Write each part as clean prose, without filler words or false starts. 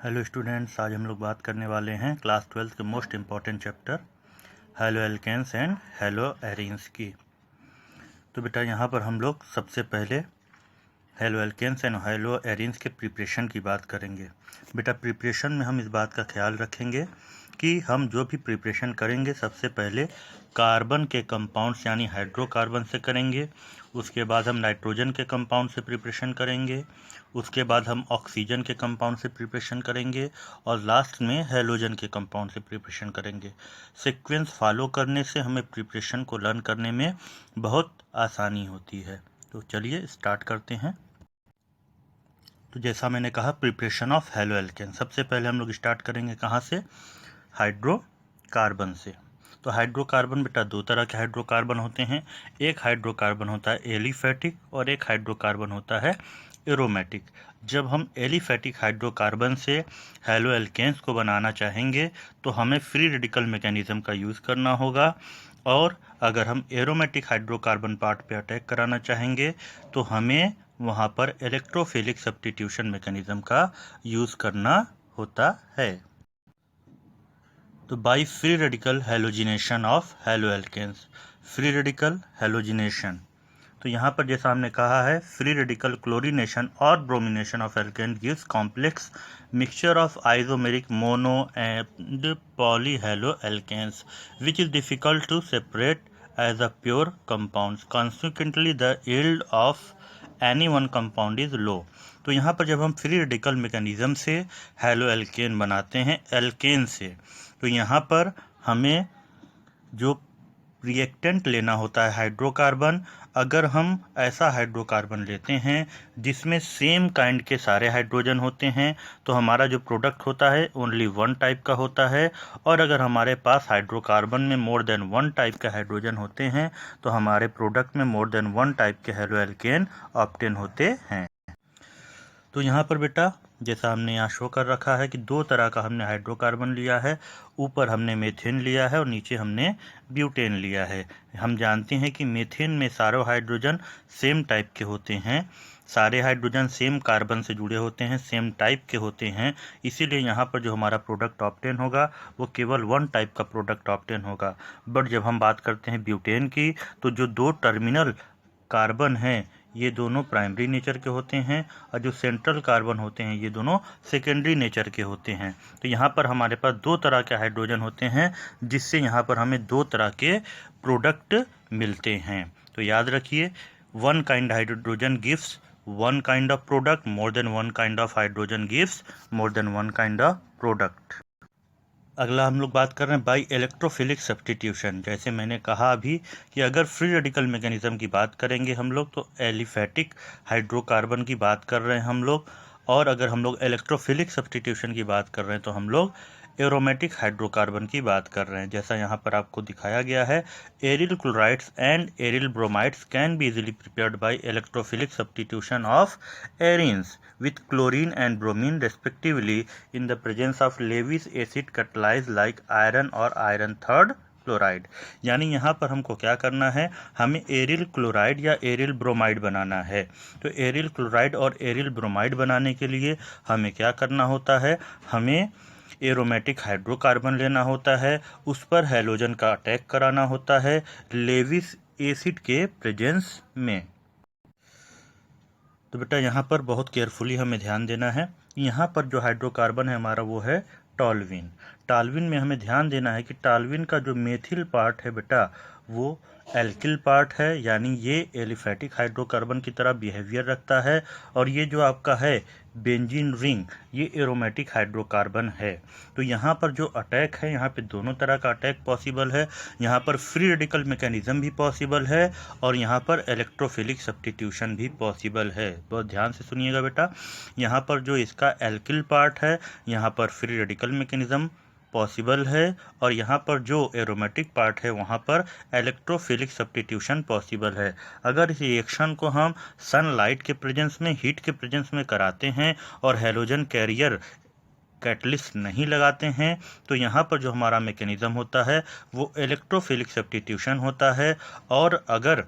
Hello students, आज हम लोग बात करने वाले हैं क्लास 12 के most important chapter haloalkanes and haloarenes की। तो बेटा यहाँ पर हम लोग सबसे पहले haloalkanes and haloarenes के प्रिपरेशन की बात करेंगे। बेटा प्रिपरेशन में हम इस बात का ख्याल रखेंगे कि हम जो भी प्रिपरेशन करेंगे सबसे पहले कार्बन के कंपाउंड्स यानी हाइड्रोकार्बन से करेंगे, उसके बाद हम नाइट्रोजन के कंपाउंड से प्रिपरेशन करेंगे, उसके बाद हम ऑक्सीजन के कंपाउंड से प्रिपरेशन करेंगे और लास्ट में हेलोजन के कंपाउंड से प्रिपरेशन करेंगे। सीक्वेंस फॉलो करने से हमें प्रिपरेशन को लर्न करने में बहुत आसानी होती है। तो चलिए स्टार्ट करते हैं। तो जैसा मैंने कहा प्रिपरेशन ऑफ हेलो एल्केन, सबसे पहले हम लोग स्टार्ट करेंगे कहाँ से? हाइड्रोकार्बन से। तो हाइड्रोकार्बन बेटा दो तरह के हाइड्रोकार्बन होते हैं। एक हाइड्रोकार्बन होता है एलिफैटिक और एक हाइड्रोकार्बन होता है एरोमेटिक। जब हम एलिफैटिक हाइड्रोकार्बन से हेलो एल्केन्स को बनाना चाहेंगे तो हमें फ्री रेडिकल मैकेनिज्म का यूज़ करना होगा, और अगर हम एरोमेटिक हाइड्रोकार्बन पार्ट पे अटैक कराना चाहेंगे तो हमें वहाँ पर इलेक्ट्रोफिलिक सब्स्टिट्यूशन मैकेनिज्म का यूज़ करना होता है। तो by free radical halogenation of haloalkanes, free radical halogenation. तो यहाँ पर जैसा हमने कहा है फ्री रेडिकल क्लोरीनेशन और bromination of alkane gives complex mixture of isomeric mono and polyhalo alkanes which is difficult to separate as a pure compounds, consequently the yield of any one compound is low. तो यहाँ पर जब हम free radical mechanism से halo alkane बनाते हैं alkene से, तो यहाँ पर हमें जो रिएक्टेंट लेना होता है हाइड्रोकार्बन, अगर हम ऐसा हाइड्रोकार्बन लेते हैं जिसमें सेम काइंड के सारे हाइड्रोजन होते हैं तो हमारा जो प्रोडक्ट होता है ओनली वन टाइप का होता है, और अगर हमारे पास हाइड्रोकार्बन में मोर देन वन टाइप के हाइड्रोजन होते हैं तो हमारे प्रोडक्ट में मोर देन वन टाइप के हेलो एल्केन ऑब्टेन होते हैं। तो यहाँ पर बेटा जैसा हमने यहाँ शो कर रखा है कि दो तरह का हमने हाइड्रोकार्बन लिया है, ऊपर हमने मीथेन लिया है और नीचे हमने ब्यूटेन लिया है। हम जानते हैं कि मीथेन में सारे हाइड्रोजन सेम टाइप के होते हैं, सारे हाइड्रोजन सेम कार्बन से जुड़े होते हैं, सेम टाइप के होते हैं, इसीलिए यहाँ पर जो हमारा प्रोडक्ट ऑब्टेन होगा वो केवल वन टाइप का प्रोडक्ट ऑब्टेन होगा। बट जब हम बात करते हैं ब्यूटेन की तो जो दो टर्मिनल कार्बन हैं ये दोनों प्राइमरी नेचर के होते हैं और जो सेंट्रल कार्बन होते हैं ये दोनों सेकेंडरी नेचर के होते हैं। तो यहाँ पर हमारे पास दो तरह के हाइड्रोजन होते हैं जिससे यहाँ पर हमें दो तरह के प्रोडक्ट मिलते हैं। तो याद रखिए one kind hydrogen gives one kind of product, more than one kind of hydrogen gives more than one kind of product. अगला हम लोग बात कर रहे हैं बाई इलेक्ट्रोफिलिक सब्स्टिट्यूशन। जैसे मैंने कहा अभी कि अगर फ्री रेडिकल मैकेनिज्म की बात करेंगे हम लोग तो एलिफैटिक हाइड्रोकार्बन की बात कर रहे हैं हम लोग, और अगर हम लोग इलेक्ट्रोफिलिक सब्स्टिट्यूशन की बात कर रहे हैं तो हम लोग एरोमेटिक हाइड्रोकार्बन की बात कर रहे हैं। जैसा यहाँ पर आपको दिखाया गया है, aryl chlorides and aryl bromides can be easily prepared by electrophilic substitution of arenes with chlorine and bromine respectively in the presence of Lewis acid catalyzed like iron or iron third chloride. यानी यहाँ पर हमको क्या करना है, हमें aryl chloride या aryl bromide बनाना है। तो एरिल क्लोराइड और एरिल ब्रोमाइड बनाने के लिए हमें क्या करना होता है, हमें एरोमेटिक हाइड्रोकार्बन लेना होता है, उस पर हेलोजन का अटैक कराना होता है लेविस एसिड के प्रेजेंस में। तो बेटा यहाँ पर बहुत केयरफुली हमें ध्यान देना है। यहाँ पर जो हाइड्रोकार्बन है हमारा वो है टॉल्विन। टॉल्विन में हमें ध्यान देना है कि टॉल्विन का जो मेथिल पार्ट है बेटा वो एल्किल पार्ट है, यानी ये एलिफैटिक हाइड्रोकार्बन की तरह बिहेवियर रखता है, और ये जो आपका है बेंजीन रिंग ये एरोमेटिक हाइड्रोकार्बन है। तो यहाँ पर जो अटैक है यहाँ पे दोनों तरह का अटैक पॉसिबल है, यहाँ पर फ्री रेडिकल मैकेनिज्म भी पॉसिबल है और यहाँ पर इलेक्ट्रोफिलिक सब्स्टिट्यूशन भी पॉसिबल है। बहुत ध्यान से सुनिएगा बेटा, यहाँ पर जो इसका एल्किल पार्ट है यहाँ पर फ्री रेडिकल मैकेनिज्म पॉसिबल है, और यहाँ पर जो एरोमेटिक पार्ट है वहाँ पर इलेक्ट्रोफिलिक सब्स्टिट्यूशन पॉसिबल है। अगर इस रिएक्शन को हम सनलाइट के प्रेजेंस में, हीट के प्रेजेंस में कराते हैं और हेलोजन कैरियर कैटलिस्ट नहीं लगाते हैं तो यहाँ पर जो हमारा मैकेनिज्म होता है वो इलेक्ट्रोफिलिक सब्स्टिट्यूशन होता है, और अगर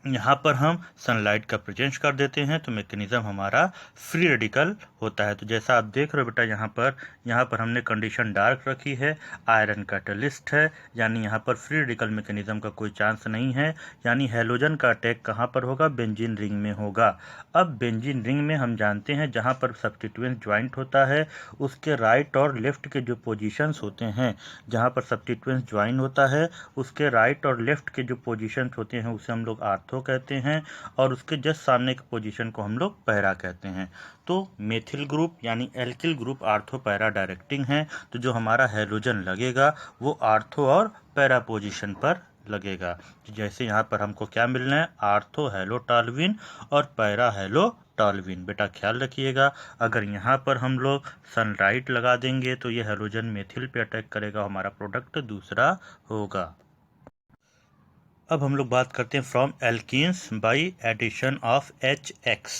यहाँ पर हम सनलाइट का प्रेजेंस कर देते हैं तो मैकेनिज्म हमारा फ्री रेडिकल होता है। तो जैसा आप देख रहे हो बेटा, यहाँ पर हमने कंडीशन डार्क रखी है, आयरन कैटलिस्ट है, यानी यहाँ पर फ्री रेडिकल मैकेनिज्म का कोई चांस नहीं है। यानी हैलोजन का अटैक कहाँ पर होगा? बेंजीन रिंग में होगा। अब बेंजीन रिंग में हम जानते हैं जहाँ पर सब्स्टिट्यूएंट ज्वाइंट होता है उसके राइट और लेफ्ट के जो पोजिशंस होते हैं, जहाँ पर सब्स्टिट्यूएंट ज्वाइन होता है उसके राइट और लेफ्ट के जो पोजीशंस होते हैं उसे हम लोग आर्थो कहते हैं, और उसके जस्ट सामने के पोजीशन को हम लोग पैरा कहते हैं। तो मेथिल ग्रुप यानी alkyl group ortho para directing है, तो जो हमारा हैलोजन लगेगा वो आर्थो और पैरा पोजीशन पर लगेगा। तो जैसे यहाँ पर हमको क्या मिलना है? आर्थो हेलो टॉल्विन और पैरा हेलो टॉल्विन। बेटा ख्याल रखिएगा, अगर यहाँ पर हम लोग सनलाइट लगा देंगे तो ये हैलोजन मेथिल पे अटैक करेगा, हमारा प्रोडक्ट दूसरा होगा। अब हम लोग बात करते हैं from alkenes by addition of HX।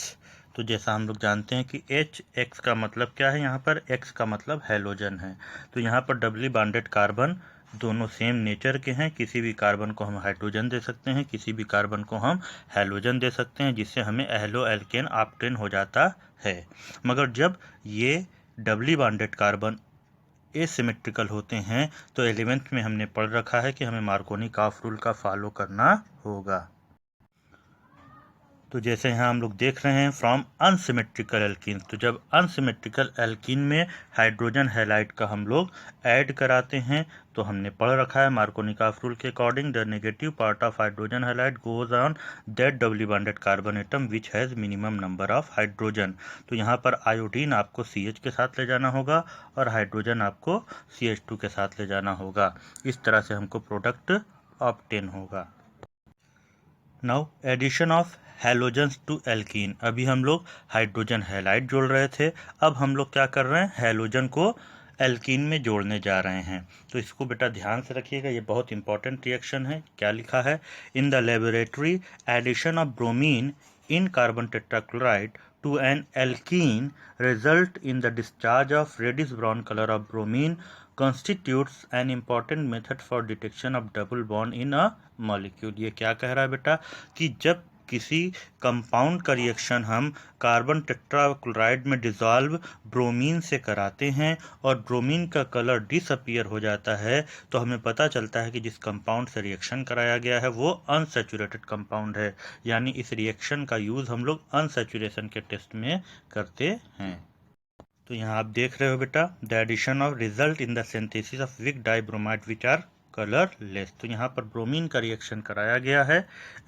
तो जैसा हम लोग जानते हैं कि HX का मतलब क्या है, यहाँ पर X का मतलब हैलोजन है। तो यहाँ पर डबली बॉन्डेड कार्बन दोनों सेम नेचर के हैं, किसी भी कार्बन को हम हाइड्रोजन दे सकते हैं, किसी भी कार्बन को हम हैलोजन दे सकते हैं, जिससे हमें एहलो एल्केन ऑप्टेन हो जाता है। मगर जब ये डबली बॉन्डेड कार्बन एसिमेट्रिकल होते हैं तो 11th में हमने पढ़ रखा है कि हमें मार्कोनी काफ रूल का फॉलो करना होगा। तो जैसे यहाँ हम लोग देख रहे हैं फ्रॉम अनसिमेट्रिकल एल्कीन, तो जब अनसिमेट्रिकल एल्कीन में हाइड्रोजन हैलाइड का हम लोग ऐड कराते हैं तो हमने पढ़ रखा है मार्कोनी काफ रूल के according the negative part of hydrogen halide goes on that doubly bonded carbon atom which has minimum number of hydrogen. तो यहाँ पर आयोडीन आपको CH के साथ ले जाना होगा और हाइड्रोजन आपको CH2 के साथ ले जाना होगा। इस तरह से हमको प्रोडक्ट ऑब्टेन होगा। Now addition of halogens to alkene. अभी हम लोग हाइड्रोजन हैलाइड जोड़ रहे थे, अब हम लोग क्या कर रहे हैं? हैलोजन को एल्कीन में जोड़ने जा रहे हैं। तो इसको बेटा ध्यान से रखिएगा, ये बहुत इंपॉर्टेंट रिएक्शन है। क्या लिखा है? In the laboratory addition of bromine in carbon tetrachloride to an alkene result in the discharge of reddish brown color of bromine constitutes an important method for detection of double bond in a molecule। ये क्या कह रहा है बेटा कि जब किसी compound का रिएक्शन हम कार्बन टेट्राक्लोराइड में डिसॉल्व ब्रोमीन से कराते हैं और ब्रोमीन का कलर डिसअपियर हो जाता है, तो हमें पता चलता है कि जिस कंपाउंड से रिएक्शन कराया गया है वो अनसैचुरेटेड कंपाउंड है। यानी इस रिएक्शन का यूज़ हम लोग अनसैचुरेशन के टेस्ट में करते हैं। तो यहाँ आप देख रहे हो बेटा, the addition of result in the synthesis of vic dibromide which are colourless. तो यहाँ पर ब्रोमीन का रिएक्शन कराया गया है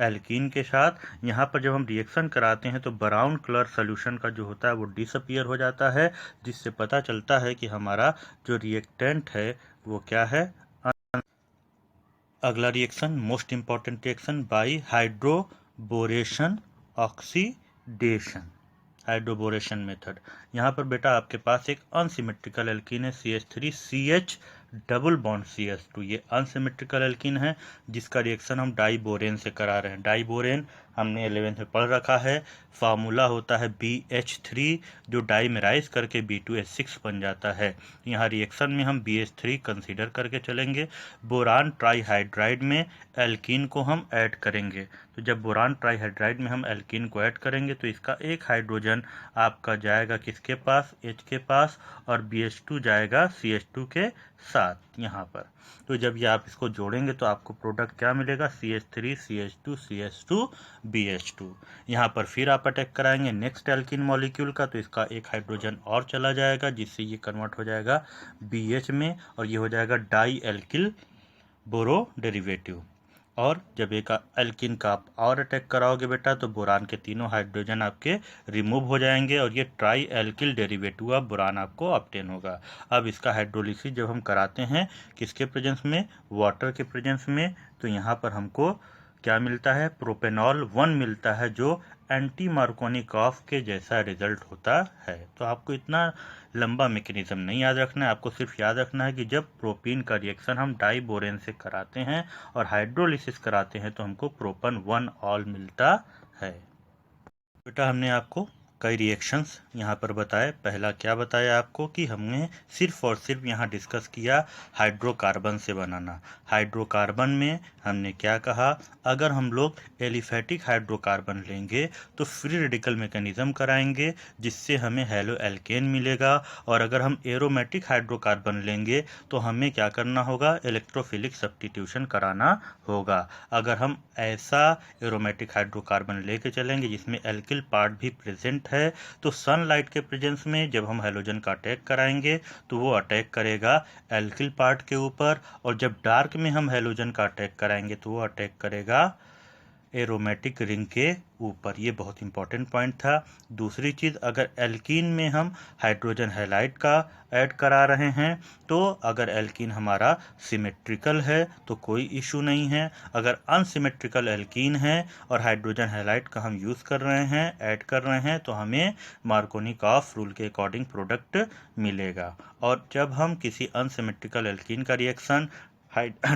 एल्कीन के साथ। यहाँ पर जब हम रिएक्शन कराते हैं तो ब्राउन कलर सोल्यूशन का जो होता है वो डिसअपियर हो जाता है, जिससे पता चलता है कि हमारा जो रिएक्टेंट है वो क्या है? अगला reaction most important reaction by hydroboration oxidation, hydroboration method. यहाँ पर बेटा आपके पास एक अनसिमेट्रिकल एल्कीन है CH3CH डबल बॉन्ड CH2। ये अनसिमेट्रिकल एल्कीन है जिसका रिएक्शन हम डाइबोरेन से करा रहे हैं। डाइबोरेन हमने 11th में पढ़ रखा है, फार्मूला होता है BH3 जो डाइमेराइज करके B2H6 बन जाता है। यहाँ रिएक्शन में हम BH3 कंसीडर करके चलेंगे। बोरान ट्राईहाइड्राइड में एल्कीन को हम ऐड करेंगे, तो जब बोरान ट्राईहाइड्राइड में हम एल्कीन को ऐड करेंगे तो इसका एक हाइड्रोजन आपका जाएगा किसके पास? H के पास, और BH2 जाएगा CH2 के साथ यहाँ पर। तो जब ये आप इसको जोड़ेंगे तो आपको प्रोडक्ट क्या मिलेगा? CH3 CH2 CH2 BH2। यहाँ पर फिर आप अटैक कराएंगे नेक्स्ट एल्कीन मॉलिक्यूल का, तो इसका एक हाइड्रोजन और चला जाएगा जिससे ये कन्वर्ट हो जाएगा BH में और ये हो जाएगा डाई एल्किल बोरो डेरिवेटिव। और जब एक एल्कीन का आप और अटैक कराओगे बेटा तो बोरान के तीनों हाइड्रोजन आपके रिमूव हो जाएंगे और ये try alkyl derivative of boron आपको ऑब्टेन होगा। अब इसका हाइड्रोलिसिस जब हम कराते हैं किसके प्रेजेंस में? वाटर के प्रेजेंस में, तो यहाँ पर हमको क्या मिलता है? प्रोपेनॉल 1 मिलता है जो एंटी मार्कोनिकॉफ के जैसा रिजल्ट होता है। तो आपको इतना लंबा मैकेनिज्म नहीं याद रखना है, आपको सिर्फ याद रखना है कि जब प्रोपीन का रिएक्शन हम डाइबोरेन से कराते हैं और हाइड्रोलिसिस कराते हैं तो हमको प्रोपन 1 ऑल मिलता है। बेटा हमने आपको कई रिएक्शंस यहाँ पर बताए। पहला क्या बताया आपको कि हमने सिर्फ और सिर्फ यहाँ डिस्कस किया हाइड्रोकार्बन से बनाना। हाइड्रोकार्बन में हमने क्या कहा, अगर हम लोग एलिफेटिक हाइड्रोकार्बन लेंगे तो फ्री रेडिकल मैकेनिज्म कराएंगे जिससे हमें हेलो एल्केन मिलेगा, और अगर हम एरोमेटिक हाइड्रोकार्बन लेंगे तो हमें क्या करना होगा, इलेक्ट्रोफिलिक सब्स्टिट्यूशन कराना होगा। अगर हम ऐसा एरोमेटिक हाइड्रोकार्बन लेके चलेंगे जिसमें एल्किल पार्ट भी प्रेजेंट है, तो सनलाइट के प्रेजेंस में जब हम हेलोजन का अटैक कराएंगे तो वो अटैक करेगा एल्किल पार्ट के ऊपर, और जब डार्क में हम हेलोजन का अटैक कराएंगे तो वो अटैक करेगा एरोमेटिक रिंग के ऊपर। ये बहुत इंपॉर्टेंट पॉइंट था। दूसरी चीज़, अगर एल्कीन में हम हाइड्रोजन हैलाइड का ऐड करा रहे हैं तो अगर एल्कीन हमारा सिमेट्रिकल है तो कोई इशू नहीं है। अगर अनसिमेट्रिकल एल्कीन है और हाइड्रोजन हैलाइड का हम यूज़ कर रहे हैं, ऐड कर रहे हैं, तो हमें मार्कोनिकॉफ रूल के अकॉर्डिंग प्रोडक्ट मिलेगा। और जब हम किसी अनसिमेट्रिकल एल्कीन का रिएक्शन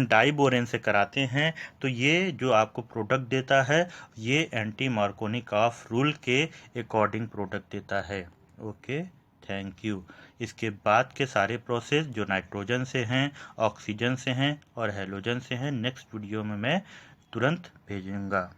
डाइबोरेन से कराते हैं तो ये जो आपको प्रोडक्ट देता है ये एंटी मार्कोनिकॉफ रूल के अकॉर्डिंग प्रोडक्ट देता है। Okay, thank you. इसके बाद के सारे प्रोसेस जो नाइट्रोजन से हैं, ऑक्सीजन से हैं और हेलोजन से हैं, नेक्स्ट वीडियो में मैं तुरंत भेजूंगा।